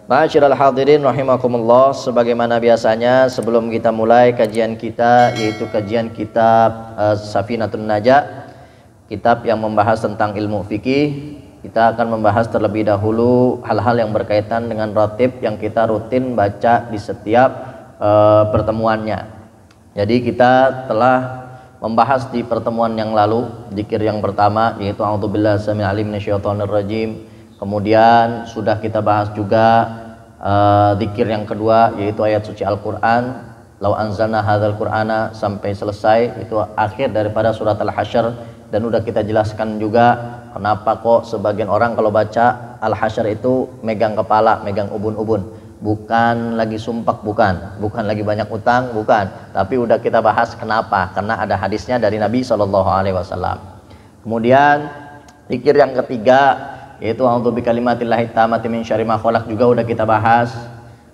Ma'asyiral hadirin rahimakumullah, sebagaimana biasanya sebelum kita mulai kajian kita, yaitu kajian kitab Safinatun Najah, kitab yang membahas tentang ilmu fikih, kita akan membahas terlebih dahulu hal-hal yang berkaitan dengan ratib yang kita rutin baca di setiap pertemuannya. Jadi kita telah membahas di pertemuan yang lalu zikir yang pertama, yaitu a'udzubillahi samil alim minasyaitonir rajim. Kemudian sudah kita bahas juga zikir yang kedua, yaitu ayat suci Al-Quran, lau anzalna hadzal qur'ana, sampai selesai, itu akhir daripada surat Al-Hasyr. Dan udah kita jelaskan juga kenapa kok sebagian orang kalau baca Al-Hasyr itu megang kepala, megang ubun-ubun. Bukan lagi sumpak, bukan lagi banyak utang, bukan, tapi udah kita bahas kenapa, karena ada hadisnya dari Nabi SAW. Kemudian zikir yang ketiga, yaitu a'udzu bikalimatillahi tammati min syarri ma khalaq, juga udah kita bahas.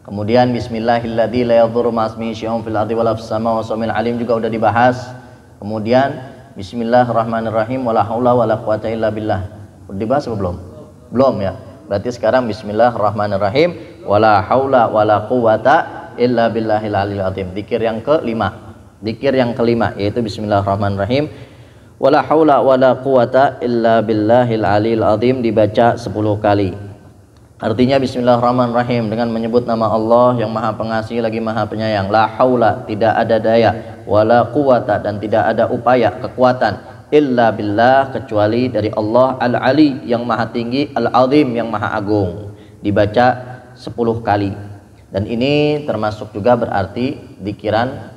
Kemudian bismillahilladzi la yadhurru ma'asmihi syai'un fil ardi wala fis samaa'i wa samil alim, juga udah dibahas. Kemudian bismillahirrahmanirrahim wala haula wala quwata illa billah, udah dibahas atau belum? Belum ya. Berarti sekarang bismillahirrahmanirrahim wala haula wala quwata illa billahil aliyil azim. Zikir yang kelima yaitu bismillahirrahmanirrahim wala haula wala quwata illa billahil aliyil azim, dibaca 10 kali. Artinya bismillahirrahmanirrahim dengan menyebut nama Allah yang maha pengasih lagi maha penyayang. La haula, tidak ada daya, wala quwata, dan tidak ada upaya, kekuatan, illa billah, kecuali dari Allah al-ali yang maha tinggi, al-azim yang maha agung, dibaca 10 kali. Dan ini termasuk juga berarti zikiran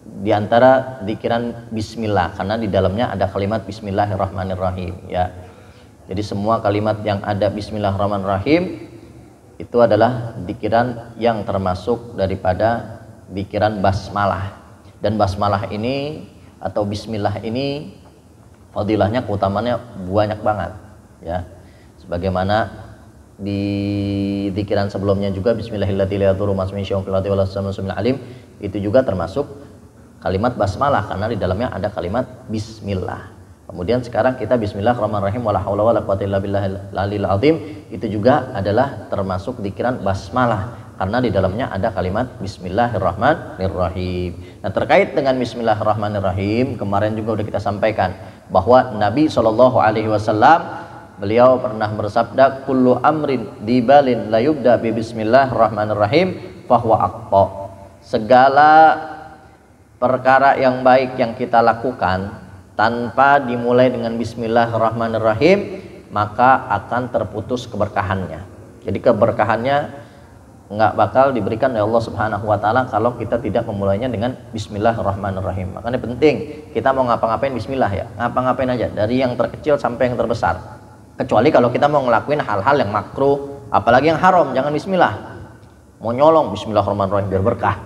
di antara zikiran bismillah, karena di dalamnya ada kalimat bismillahirrahmanirrahim ya. Jadi semua kalimat yang ada bismillahirrahmanirrahim itu adalah zikiran yang termasuk daripada zikiran basmalah. Dan basmalah ini atau bismillah ini fadilahnya, keutamaannya banyak banget ya. Sebagaimana di zikiran sebelumnya juga bismillahirrahmanirrahim la yadhurru ma'asmihi syai'un fil ardi wala fis samaa'i alim, itu juga termasuk kalimat basmalah karena di dalamnya ada kalimat bismillah. Kemudian sekarang kita bismillahirrahmanirrahim wala haula wala quwata illa billahil aliyil azim, itu juga adalah termasuk zikiran basmalah karena di dalamnya ada kalimat bismillahirrahmanirrahim. Nah, terkait dengan bismillahirrahmanirrahim, kemarin juga sudah kita sampaikan bahwa Nabi SAW beliau pernah bersabda, kullu amrin dibalin la yubda bi bismillahirrahmanirrahim fahuwa aqta. Segala perkara yang baik yang kita lakukan tanpa dimulai dengan bismillahirrahmanirrahim, maka akan terputus keberkahannya. Jadi keberkahannya nggak bakal diberikan oleh Allah Subhanahu wa taala kalau kita tidak memulainya dengan bismillahirrahmanirrahim. Makanya penting kita mau ngapa-ngapain bismillah ya. Ngapa-ngapain aja dari yang terkecil sampai yang terbesar. Kecuali kalau kita mau ngelakuin hal-hal yang makruh, apalagi yang haram, jangan bismillah. Mau nyolong bismillahirrahmanirrahim biar berkah.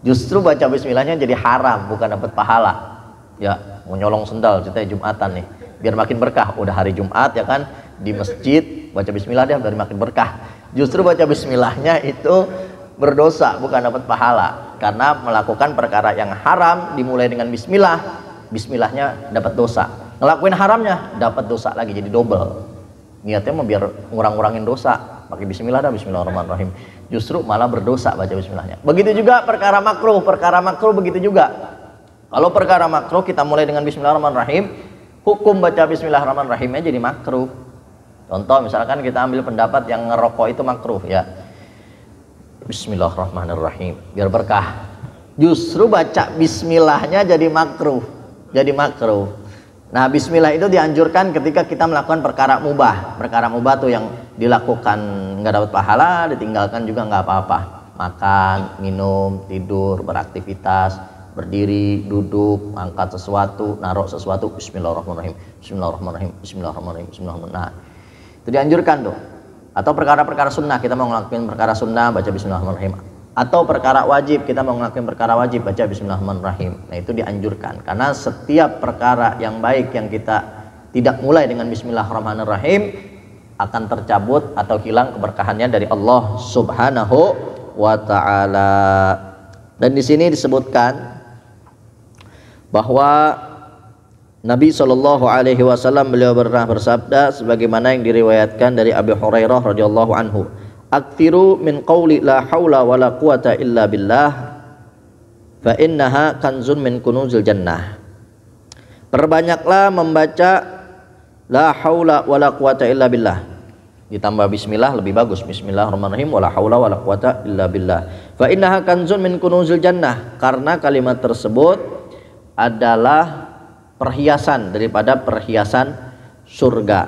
Justru baca bismillahnya jadi haram, bukan dapat pahala. Ya, mau nyolong sendal ceritanya Jumatan nih, biar makin berkah. Udah hari Jumat ya kan, di masjid baca bismillah deh biar makin berkah. Justru baca bismillahnya itu berdosa, bukan dapat pahala. Karena melakukan perkara yang haram dimulai dengan bismillah, bismillahnya dapat dosa. Ngelakuin haramnya dapat dosa lagi, jadi double. Niatnya mau biar ngurang-ngurangin dosa, pakai bismillah dah, bismillahirrahmanirrahim. Justru malah berdosa baca bismillahnya. Begitu juga perkara makruh begitu juga. Kalau perkara makruh kita mulai dengan bismillahirrahmanirrahim, hukum baca bismillahirrahmanirrahimnya jadi makruh. Contoh misalkan kita ambil pendapat yang ngerokok itu makruh ya. Bismillahirrahmanirrahim biar berkah. Justru baca bismillahnya jadi makruh. Nah, bismillah itu dianjurkan ketika kita melakukan perkara mubah. Perkara mubah tuh yang dilakukan nggak dapat pahala, ditinggalkan juga nggak apa-apa. Makan, minum, tidur, beraktivitas, berdiri, duduk, angkat sesuatu, naruh sesuatu, bismillahirrahmanirrahim, bismillahirrahmanirrahim, bismillahirrahmanirrahim, bismillahirrahmanirrahim. Nah, itu dianjurkan tuh. Atau perkara-perkara sunnah, kita mau ngelakuin perkara sunnah, baca bismillahirrahmanirrahim. Atau perkara wajib, kita mau ngelakuin perkara wajib, baca bismillahirrahmanirrahim. Nah, itu dianjurkan. Karena setiap perkara yang baik yang kita tidak mulai dengan bismillahirrahmanirrahim akan tercabut atau hilang keberkahannya dari Allah Subhanahu wa taala. Dan di sini disebutkan bahwa Nabi SAW beliau pernah bersabda sebagaimana yang diriwayatkan dari Abi Hurairah radhiyallahu anhu, Aktiru min qawli la haula wala quwata illa billah fa innaha kanzun min kunuzil jannah. Perbanyaklah membaca la haula wala quwata illa billah, ditambah bismillah lebih bagus, bismillahirrahmanirrahim, wala haula wala quwata illa billah. Fa innaha kanzun min kunuzil jannah, karena kalimat tersebut adalah perhiasan daripada perhiasan surga.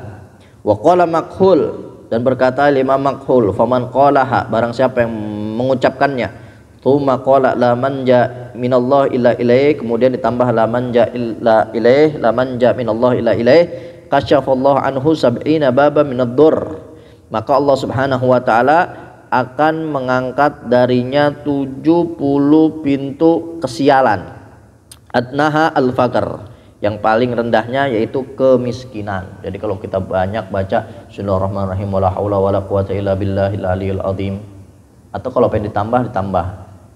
Wa qala Makhul, dan berkata Imam Makhul, faman qalaha, barang siapa yang mengucapkannya, tsumma qala la manja minallah illa ilaih, kemudian ditambah la manja illa ilaih, la manja minallah illa ilaih, kasyafallahu anhu sab'ina baba minad dur, maka Allah Subhanahu wa taala akan mengangkat darinya 70 pintu kesialan. Adnaha al-faqr, yang paling rendahnya yaitu kemiskinan. Jadi kalau kita banyak baca Bismillahirrahmanirrahim, wala haula wala quwata illa billahil aliyil azim, atau kalau pengen ditambah,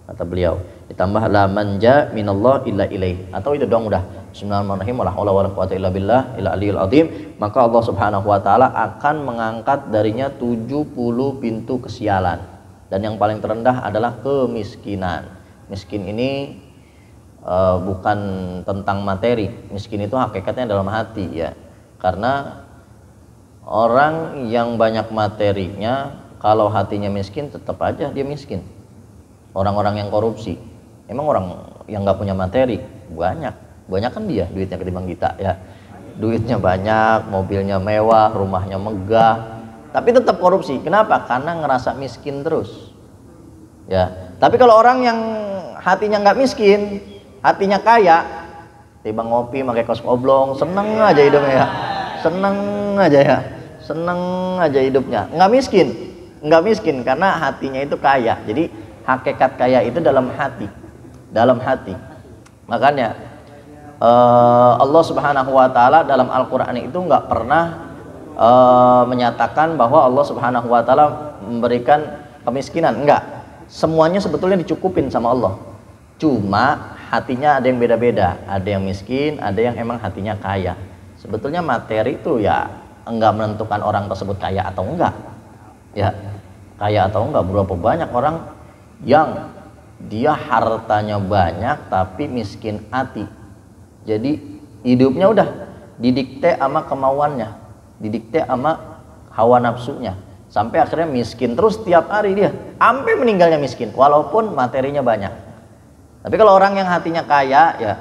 kata beliau, ditambah la manja minallah illa ilaih, atau itu doang udah Bismillahirrahmanirrahim, wala haula wala quwata illa billah illa aliyil azim, maka Allah Subhanahu wa taala akan mengangkat darinya 70 pintu kesialan. Dan yang paling terendah adalah kemiskinan. Miskin ini bukan tentang materi, miskin itu hakikatnya dalam hati ya. Karena orang yang banyak materinya, kalau hatinya miskin tetap aja dia miskin. Orang-orang yang korupsi, emang orang yang nggak punya materi banyak kan dia duitnya ketimbang kita ya. Duitnya banyak, mobilnya mewah, rumahnya megah, tapi tetap korupsi. Kenapa? Karena ngerasa miskin terus ya. Tapi kalau orang yang hatinya nggak miskin, hatinya kaya, tiba ngopi pakai kaos oblong, seneng aja hidupnya ya, seneng aja hidupnya, nggak miskin karena hatinya itu kaya. Jadi hakikat kaya itu dalam hati. Makanya Allah Subhanahu wa taala dalam Al-Qur'an itu nggak pernah menyatakan bahwa Allah Subhanahu wa taala memberikan kemiskinan, enggak. Semuanya sebetulnya dicukupin sama Allah. Cuma hatinya ada yang beda-beda, ada yang miskin, ada yang emang hatinya kaya. Sebetulnya materi itu ya enggak menentukan orang tersebut kaya atau enggak ya. Kaya atau enggak, berapa banyak orang yang dia hartanya banyak tapi miskin hati. Jadi hidupnya udah didikte sama kemauannya, didikte sama hawa nafsunya, sampai akhirnya miskin terus tiap hari dia, sampai meninggalnya miskin walaupun materinya banyak. Tapi kalau orang yang hatinya kaya ya,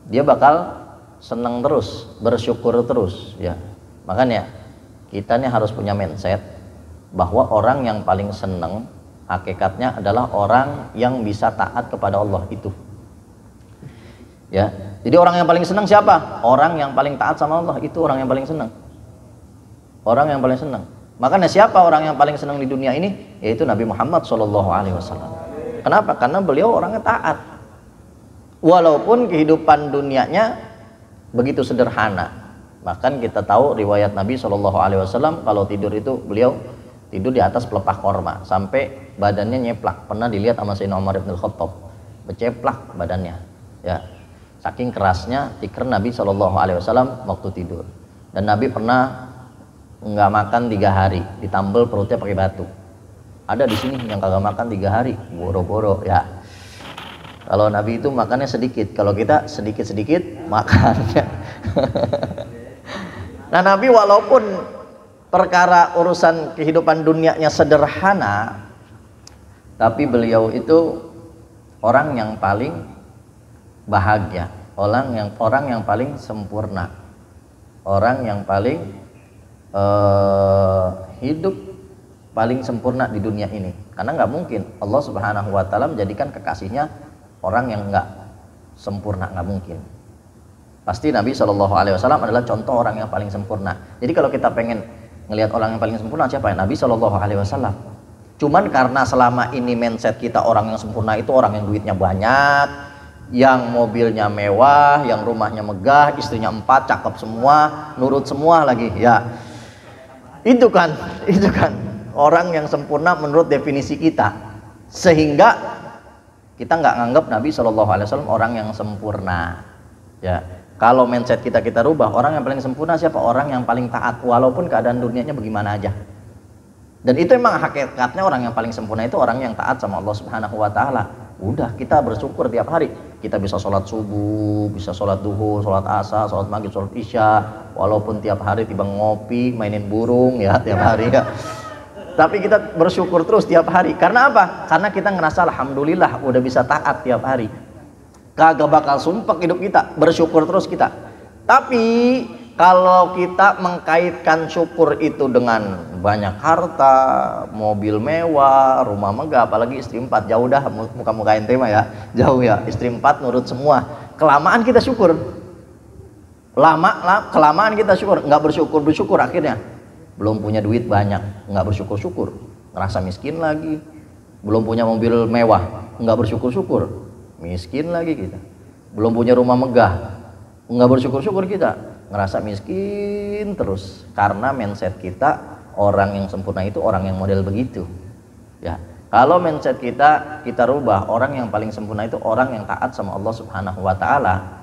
dia bakal seneng terus, bersyukur terus ya. Makanya kita nih harus punya mindset bahwa orang yang paling seneng hakikatnya adalah orang yang bisa taat kepada Allah itu ya. Jadi orang yang paling seneng siapa? Orang yang paling taat sama Allah, itu orang yang paling seneng. Makanya siapa orang yang paling seneng di dunia ini? Yaitu Nabi Muhammad SAW. Kenapa? Karena beliau orangnya taat. Walaupun kehidupan dunianya begitu sederhana. Bahkan kita tahu riwayat Nabi SAW, kalau tidur itu beliau tidur di atas pelepah korma sampai badannya nyeplak. Pernah dilihat sama Sayyidina Umar bin Khattab, berceplak badannya ya. Saking kerasnya tikar Nabi SAW waktu tidur. Dan Nabi pernah nggak makan 3 hari, ditambal perutnya pakai batu. Ada di sini yang kagak makan 3 hari, boro-boro ya. Kalau Nabi itu makannya sedikit, kalau kita sedikit-sedikit makannya. Nah, Nabi walaupun perkara urusan kehidupan dunianya sederhana, tapi beliau itu orang yang paling bahagia, orang yang paling sempurna, orang yang paling hidup paling sempurna di dunia ini. Karena nggak mungkin Allah Subhanahu wa taala menjadikan kekasihnya orang yang nggak sempurna, nggak mungkin. Pasti Nabi SAW adalah contoh orang yang paling sempurna. Jadi kalau kita pengen ngelihat orang yang paling sempurna siapa ya? Nabi SAW. Cuman karena selama ini mindset kita orang yang sempurna itu orang yang duitnya banyak, yang mobilnya mewah, yang rumahnya megah, istrinya 4, cakep semua, nurut semua lagi ya. Itu kan orang yang sempurna menurut definisi kita, sehingga kita nggak nganggap Nabi SAW orang yang sempurna ya. Kalau mindset kita rubah, orang yang paling sempurna siapa? Orang yang paling taat walaupun keadaan dunianya bagaimana aja. Dan itu emang hakikatnya orang yang paling sempurna itu orang yang taat sama Allah Subhanahu wa taala. Udah, kita bersyukur tiap hari. Kita bisa sholat subuh, bisa sholat duhur, sholat asar, sholat maghrib, sholat isya. Walaupun tiap hari tiba ngopi, mainin burung ya tiap hari ya. Tapi kita bersyukur terus tiap hari. Karena apa? Karena kita ngerasa alhamdulillah udah bisa taat tiap hari. Kagak bakal sumpek hidup kita, bersyukur terus kita. Tapi kalau kita mengkaitkan syukur itu dengan banyak harta, mobil mewah, rumah megah, apalagi istri 4, jauh dah muka-muka ente mah ya, jauh ya, istri 4 nurut semua. Kelamaan kita syukur. Kelamaan kita syukur, nggak bersyukur akhirnya. Belum punya duit banyak, nggak bersyukur, ngerasa miskin lagi. Belum punya mobil mewah, nggak bersyukur, miskin lagi kita. Belum punya rumah megah, nggak bersyukur kita, ngerasa miskin terus. Karena mindset kita, orang yang sempurna itu orang yang model begitu ya. Kalau mindset kita rubah, orang yang paling sempurna itu orang yang taat sama Allah Subhanahu wa taala.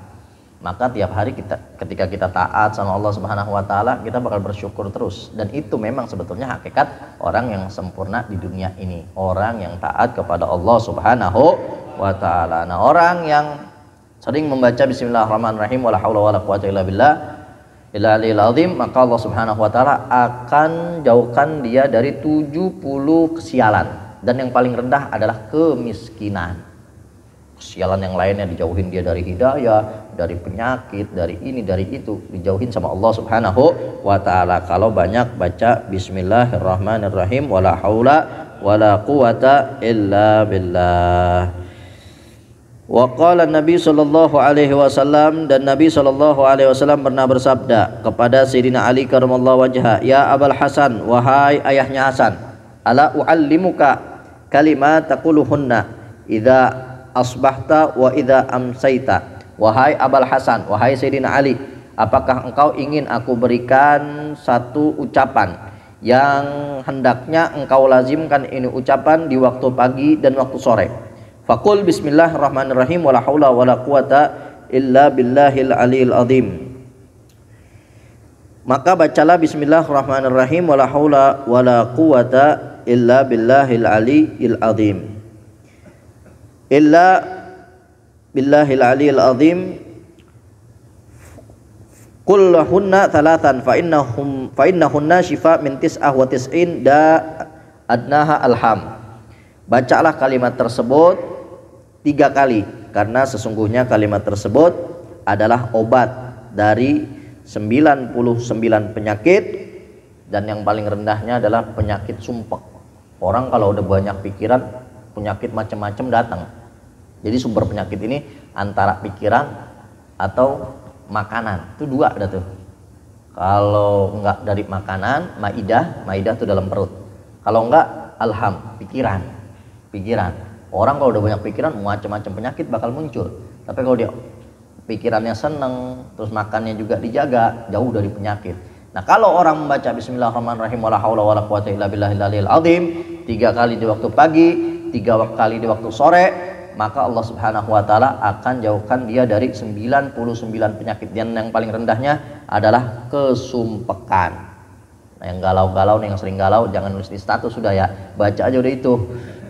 Maka tiap hari ketika kita taat sama Allah Subhanahu wa taala, kita bakal bersyukur terus. Dan itu memang sebetulnya hakikat orang yang sempurna di dunia ini, orang yang taat kepada Allah Subhanahu wa taala. Nah, orang yang sering membaca bismillahirrahmanirrahim wala haula wala quwata illa billah Ilal azim, maka Allah Subhanahu wa taala akan jauhkan dia dari 70 kesialan. Dan yang paling rendah adalah kemiskinan. Kesialan yang lainnya dijauhin dia dari hidayah, dari penyakit, dari ini, dari itu, dijauhin sama Allah Subhanahu wa taala kalau banyak baca bismillahirrahmanirrahim wala haula wala quwata illa billah. Wa qala Nabi sallallahu alaihi wasallam, dan Nabi sallallahu alaihi wasallam pernah bersabda kepada Sayyidina Ali karramallahu wajha, ya Abul Hasan, wahai ayahnya Hasan, ala uallimuka kalimat taquluhunna idza asbahta wa idza amsaita. Wahai Abul Hasan, wahai Sayyidina Ali, apakah engkau ingin aku berikan satu ucapan yang hendaknya engkau lazimkan ini ucapan di waktu pagi dan waktu sore? Faqul bismillahirrahmanirrahim wala haula wala quwata illa billahil aliyil azim. Maka bacalah bismillahirrahmanirrahim wala haula wala quwata illa billahil aliyil azim. Illa billahil aliyil azim. Qul lahunna thalathan fa innahunna shifa min tis'ah wa tis'in da adnaha alham. Bacalah kalimat tersebut 3 kali, karena sesungguhnya kalimat tersebut adalah obat dari 99 penyakit, dan yang paling rendahnya adalah penyakit sumpek. Orang kalau udah banyak pikiran, penyakit macam-macam datang. Jadi sumber penyakit ini antara pikiran atau makanan. Itu 2 ada tuh. Kalau enggak dari makanan, maidah itu dalam perut. Kalau enggak alham, pikiran. Orang kalau udah banyak pikiran, macam-macam penyakit bakal muncul. Tapi kalau dia pikirannya seneng, terus makannya juga dijaga, jauh dari penyakit. Nah, kalau orang membaca bismillahirrahmanirrahim wala haula wala quwata illa billahil aliyil azim 3 kali di waktu pagi, 3 kali di waktu sore, maka Allah Subhanahu wa taala akan jauhkan dia dari 99 penyakit. Dan yang paling rendahnya adalah kesumpekan. Nah, yang galau-galau nih, yang sering galau, jangan nulis di status sudah ya, baca aja udah itu.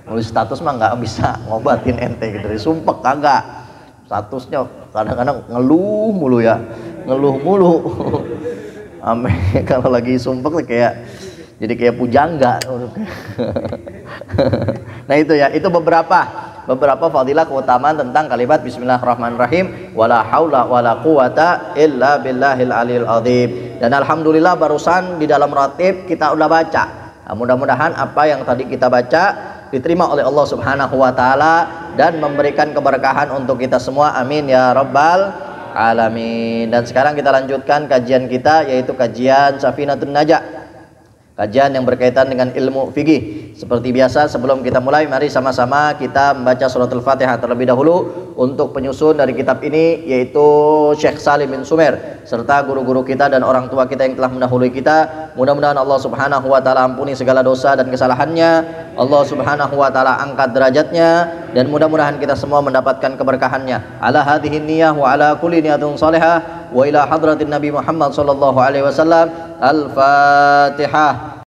Nulis status mah nggak bisa ngobatin ente gitu, dari sumpek kagak. Statusnya kadang-kadang ngeluh mulu ya, Ame kalau lagi sumpek jadi kayak pujangga. Nah itu ya, itu beberapa fadilah keutamaan tentang kalimat bismillahirrahmanirrahim wala haula wala quwata illa billahil aliyil azim. Dan alhamdulillah barusan di dalam ratib kita udah baca. Nah, mudah-mudahan apa yang tadi kita baca diterima oleh Allah Subhanahu wa taala dan memberikan keberkahan untuk kita semua. Amin ya rabbal alamin. Dan sekarang kita lanjutkan kajian kita, yaitu kajian Safinatun Najah. Kajian yang berkaitan dengan ilmu fikih. Seperti biasa sebelum kita mulai, mari sama-sama kita membaca surat Al-Fatihah terlebih dahulu untuk penyusun dari kitab ini, yaitu Syekh Salim bin Sumer serta guru-guru kita dan orang tua kita yang telah mendahului kita. Mudah-mudahan Allah Subhanahu wa taala ampuni segala dosa dan kesalahannya, Allah Subhanahu wa taala angkat derajatnya, dan mudah-mudahan kita semua mendapatkan keberkahannya. Ala hadhihi niyyah wa ala kulli niyatin salihah wa ila hadratin Nabi Muhammad sallallahu alaihi wasallam. Al-Fatihah.